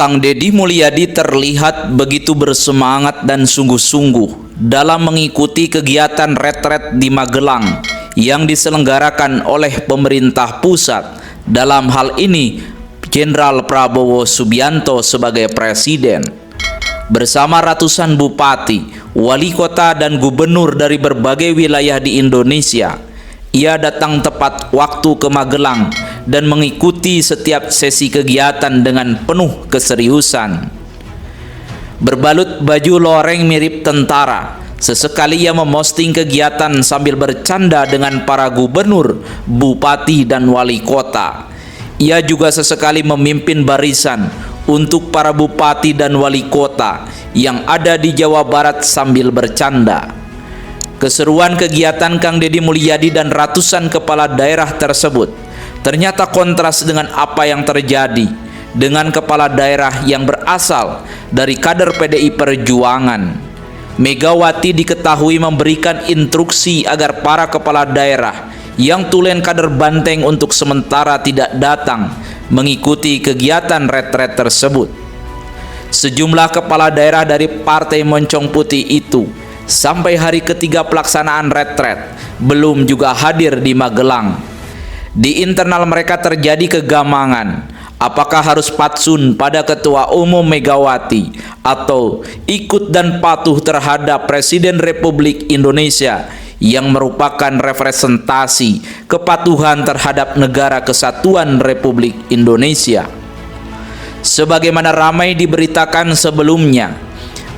Kang Deddy Mulyadi terlihat begitu bersemangat dan sungguh-sungguh dalam mengikuti kegiatan retret di Magelang yang diselenggarakan oleh pemerintah pusat. Dalam hal ini, Jenderal Prabowo Subianto sebagai presiden. Bersama ratusan bupati, wali kota, dan gubernur dari berbagai wilayah di Indonesia, ia datang tepat waktu ke Magelang dan mengikuti setiap sesi kegiatan dengan penuh keseriusan. Berbalut baju loreng mirip tentara, sesekali ia memosting kegiatan sambil bercanda dengan para gubernur, bupati, dan wali kota. Ia juga sesekali memimpin barisan untuk para bupati dan wali kota yang ada di Jawa Barat sambil bercanda. Keseruan kegiatan Kang Deddy Mulyadi dan ratusan kepala daerah tersebut ternyata kontras dengan apa yang terjadi dengan kepala daerah yang berasal dari kader PDI Perjuangan. Megawati diketahui memberikan instruksi agar para kepala daerah yang tulen kader banteng untuk sementara tidak datang mengikuti kegiatan retret tersebut. Sejumlah kepala daerah dari Partai Moncong Putih itu sampai hari ketiga pelaksanaan retret belum juga hadir di Magelang. Di internal mereka terjadi kegamangan. Apakah harus patsun pada Ketua Umum Megawati atau ikut dan patuh terhadap Presiden Republik Indonesia yang merupakan representasi kepatuhan terhadap Negara Kesatuan Republik Indonesia? Sebagaimana ramai diberitakan sebelumnya,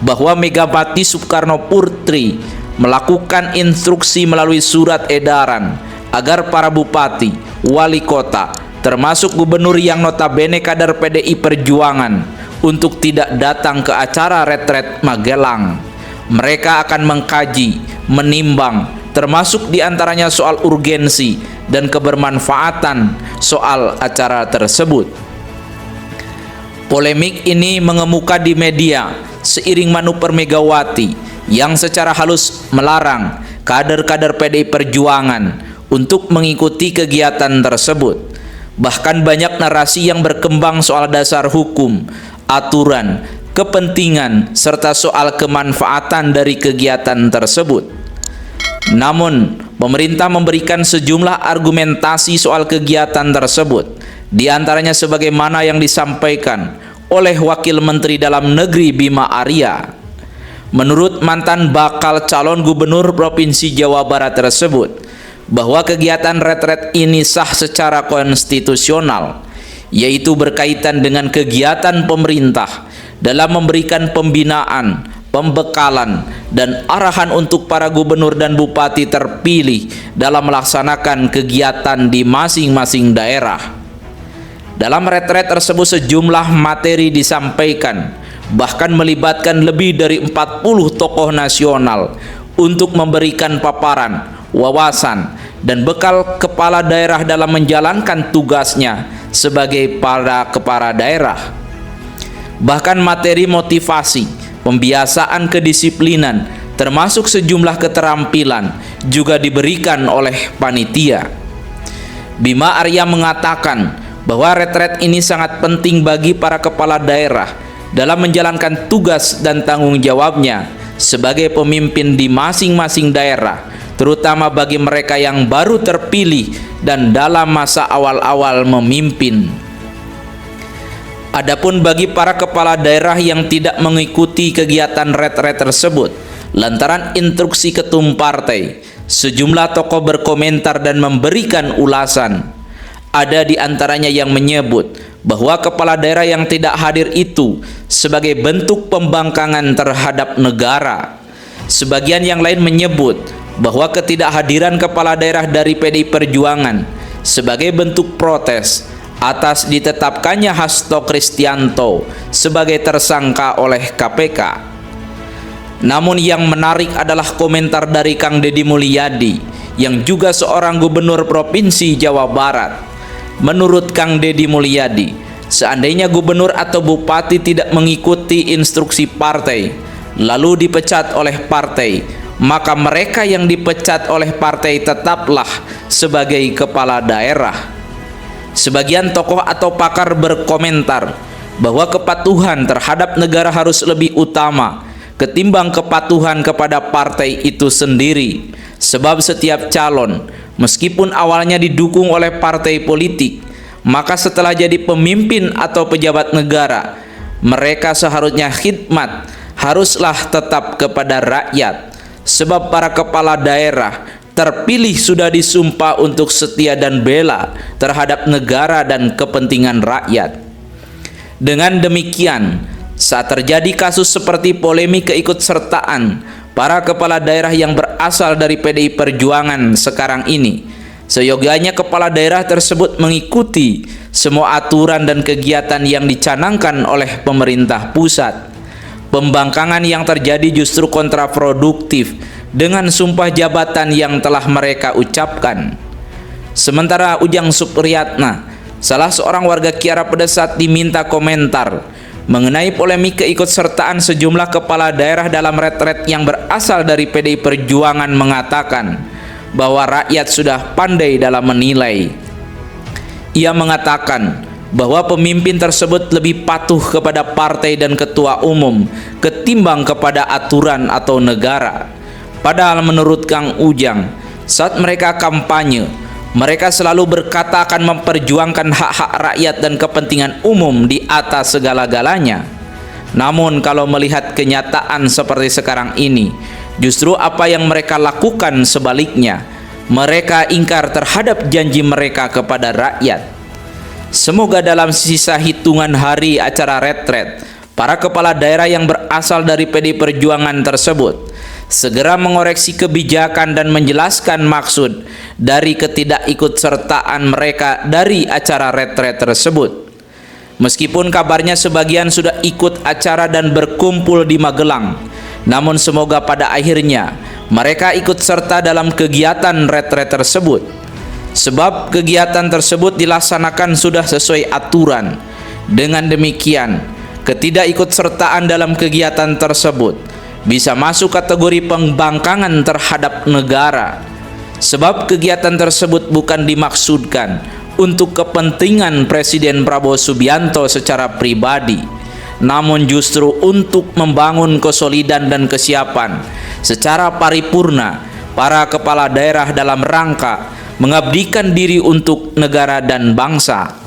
bahwa Megawati Soekarno Putri melakukan instruksi melalui surat edaran agar para bupati, wali kota, termasuk gubernur yang notabene kader PDI Perjuangan untuk tidak datang ke acara retret Magelang. Mereka akan mengkaji, menimbang, termasuk diantaranya soal urgensi dan kebermanfaatan soal acara tersebut. Polemik ini mengemuka di media seiring manuver Megawati yang secara halus melarang kader-kader PDI Perjuangan untuk mengikuti kegiatan tersebut. Bahkan banyak narasi yang berkembang soal dasar hukum, aturan, kepentingan, serta soal kemanfaatan dari kegiatan tersebut. Namun, pemerintah memberikan sejumlah argumentasi soal kegiatan tersebut, di antaranya sebagaimana yang disampaikan oleh Wakil Menteri Dalam Negeri Bima Arya. Menurut mantan bakal calon gubernur Provinsi Jawa Barat tersebut, bahwa kegiatan retret ini sah secara konstitusional, yaitu berkaitan dengan kegiatan pemerintah dalam memberikan pembinaan, pembekalan, dan arahan untuk para gubernur dan bupati terpilih dalam melaksanakan kegiatan di masing-masing daerah. Dalam retret tersebut sejumlah materi disampaikan, bahkan melibatkan lebih dari 40 tokoh nasional untuk memberikan paparan, wawasan, dan bekal kepala daerah dalam menjalankan tugasnya sebagai para kepala daerah. Bahkan materi motivasi, pembiasaan kedisiplinan, termasuk sejumlah keterampilan juga diberikan oleh panitia. Bima Arya mengatakan bahwa retret ini sangat penting bagi para kepala daerah dalam menjalankan tugas dan tanggung jawabnya sebagai pemimpin di masing-masing daerah, terutama bagi mereka yang baru terpilih dan dalam masa awal-awal memimpin. Adapun bagi para kepala daerah yang tidak mengikuti kegiatan retret tersebut lantaran instruksi ketum partai, sejumlah tokoh berkomentar dan memberikan ulasan. Ada di antaranya yang menyebut bahwa kepala daerah yang tidak hadir itu sebagai bentuk pembangkangan terhadap negara. Sebagian yang lain menyebut bahwa ketidakhadiran kepala daerah dari PDI Perjuangan sebagai bentuk protes atas ditetapkannya Hasto Kristianto sebagai tersangka oleh KPK. Namun yang menarik adalah komentar dari Kang Deddy Mulyadi yang juga seorang gubernur Provinsi Jawa Barat. Menurut Kang Deddy Mulyadi, seandainya gubernur atau bupati tidak mengikuti instruksi partai lalu dipecat oleh partai, maka mereka yang dipecat oleh partai tetaplah sebagai kepala daerah. Sebagian tokoh atau pakar berkomentar bahwa kepatuhan terhadap negara harus lebih utama ketimbang kepatuhan kepada partai itu sendiri. Sebab setiap calon, meskipun awalnya didukung oleh partai politik, maka setelah jadi pemimpin atau pejabat negara, mereka seharusnya khidmat, haruslah tetap kepada rakyat. Sebab para kepala daerah terpilih sudah disumpah untuk setia dan bela terhadap negara dan kepentingan rakyat. Dengan demikian, saat terjadi kasus seperti polemik keikutsertaan para kepala daerah yang berasal dari PDI Perjuangan sekarang ini, seyogyanya kepala daerah tersebut mengikuti semua aturan dan kegiatan yang dicanangkan oleh pemerintah pusat. Pembangkangan yang terjadi justru kontraproduktif dengan sumpah jabatan yang telah mereka ucapkan. Sementara Ujang Supriyatna, salah seorang warga Kiara Pedesat, diminta komentar mengenai polemik keikutsertaan sejumlah kepala daerah dalam retret yang berasal dari PDI Perjuangan, mengatakan bahwa rakyat sudah pandai dalam menilai. Ia mengatakan bahwa pemimpin tersebut lebih patuh kepada partai dan ketua umum ketimbang kepada aturan atau negara. Padahal menurut Kang Ujang, saat mereka kampanye, mereka selalu berkata akan memperjuangkan hak-hak rakyat dan kepentingan umum di atas segala-galanya. Namun kalau melihat kenyataan seperti sekarang ini, justru apa yang mereka lakukan sebaliknya. Mereka ingkar terhadap janji mereka kepada rakyat. Semoga dalam sisa hitungan hari acara retret, para kepala daerah yang berasal dari PDI Perjuangan tersebut segera mengoreksi kebijakan dan menjelaskan maksud dari ketidakikutsertaan mereka dari acara retret tersebut. Meskipun kabarnya sebagian sudah ikut acara dan berkumpul di Magelang, namun semoga pada akhirnya mereka ikut serta dalam kegiatan retret tersebut. Sebab kegiatan tersebut dilaksanakan sudah sesuai aturan. Dengan demikian, ketidakikutsertaan dalam kegiatan tersebut bisa masuk kategori pembangkangan terhadap negara. Sebab kegiatan tersebut bukan dimaksudkan untuk kepentingan Presiden Prabowo Subianto secara pribadi, namun justru untuk membangun kesolidan dan kesiapan secara paripurna para kepala daerah dalam rangka mengabdikan diri untuk negara dan bangsa.